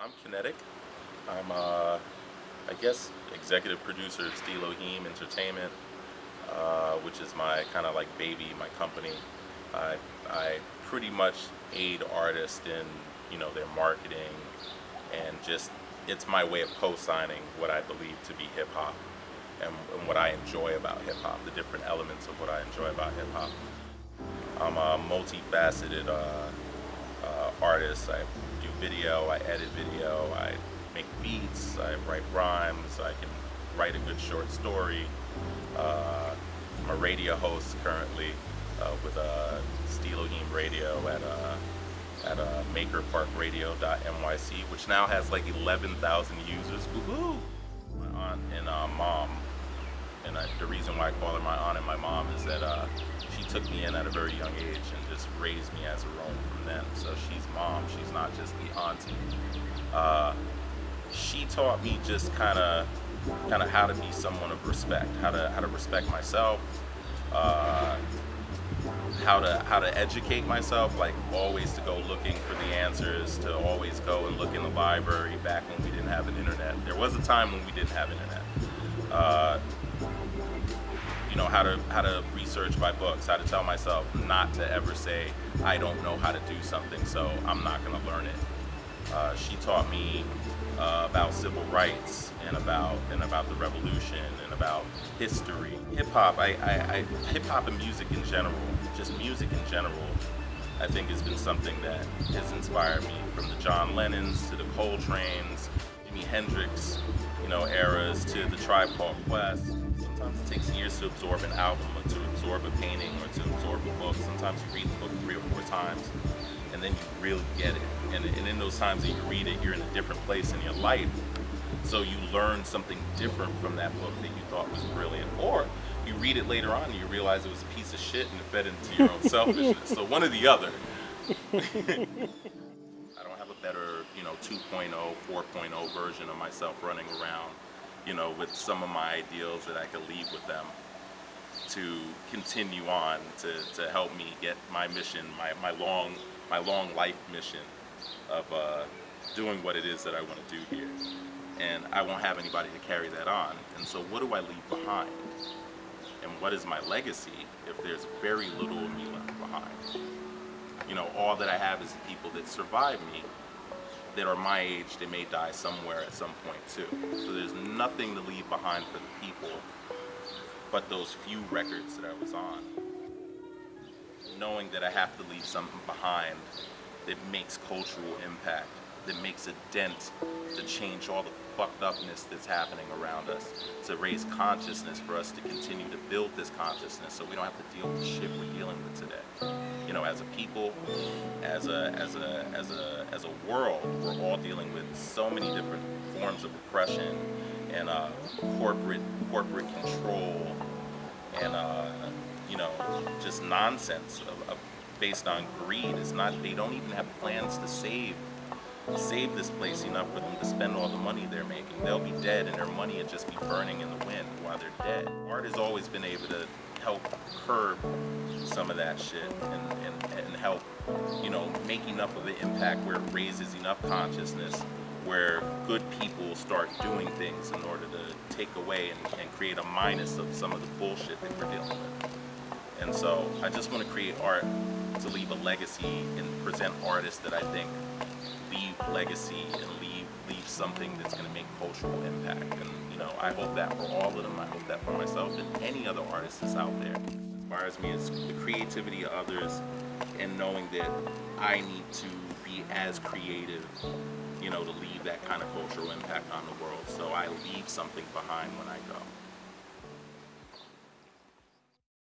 I'm Kinetic. I'm, I guess, executive producer of Steelohim Entertainment, which is my kind of like baby, my company. I, I pretty much aid artists in, their marketing and just, it's my way of co-signing what I believe to be hip hop and what I enjoy about hip hop, the different elements of what I enjoy about hip hop. I'm a multifaceted artist. I do video, I edit video, I make beats, I write rhymes, I can write a good short story. I'm a radio host currently with Steelohim Radio at makerparkradio.nyc, which now has like 11,000 users. Woohoo! My aunt and mom, and the reason why I call her my aunt and my mom is that she took me in at a very young age and just raised me as her own from then. So she's mom, she's not just the auntie. She taught me just kind of how to be someone of respect, how to respect myself, how to educate myself, like always to go looking for the answers, to always go and look in the library back when we didn't have an internet. There was a time when we didn't have internet. How to research my books, how to tell myself not to ever say I don't know how to do something, so I'm not going to learn it. She taught me about civil rights and about the revolution and about history. Hip hop, hip hop and music in general, just music in general, I think has been something that has inspired me, from the John Lennons to the Coltrane's, Jimi Hendrix, eras, to the Tribe Called Quest. Sometimes it takes years to absorb an album, or to absorb a painting, or to absorb a book. Sometimes you read the book 3 or 4 times, and then you really get it. And in those times that you read it, you're in a different place in your life. So you learn something different from that book that you thought was brilliant. Or you read it later on and you realize it was a piece of shit and it fed into your own selfishness. So one or the other. I don't have a better, 2.0, 4.0 version of myself running around, with some of my ideals that I could leave with them to continue on to help me get my mission, my long life mission of doing what it is that I want to do here. And I won't have anybody to carry that on. And so what do I leave behind? And what is my legacy if there's very little of me left behind? All that I have is the people that survive me, that are my age, that may die somewhere at some point too. So there's nothing to leave behind for the people but those few records that I was on. Knowing that I have to leave something behind that makes cultural impact, that makes a dent to change all the fucked upness that's happening around us, to raise consciousness for us to continue to build this consciousness so we don't have to deal with the shit we're dealing with today. As a people, as a world, we're all dealing with so many different forms of oppression and corporate control and just nonsense based on greed. It's not, they don't even have plans to save this place enough for them to spend all the money they're making. They'll be dead and their money will just be burning in the wind while they're dead. Art has always been able to help curb some of that shit and help, make enough of an impact where it raises enough consciousness where good people start doing things in order to take away and create a minus of some of the bullshit that we're dealing with. And so I just want to create art to leave a legacy and present artists that I think leave legacy and leave something that's going to make cultural impact. And I hope that for all of them. I hope that for myself and any other artist that's out there. What inspires me is the creativity of others and knowing that I need to be as creative, to leave that kind of cultural impact on the world. So I leave something behind when I go.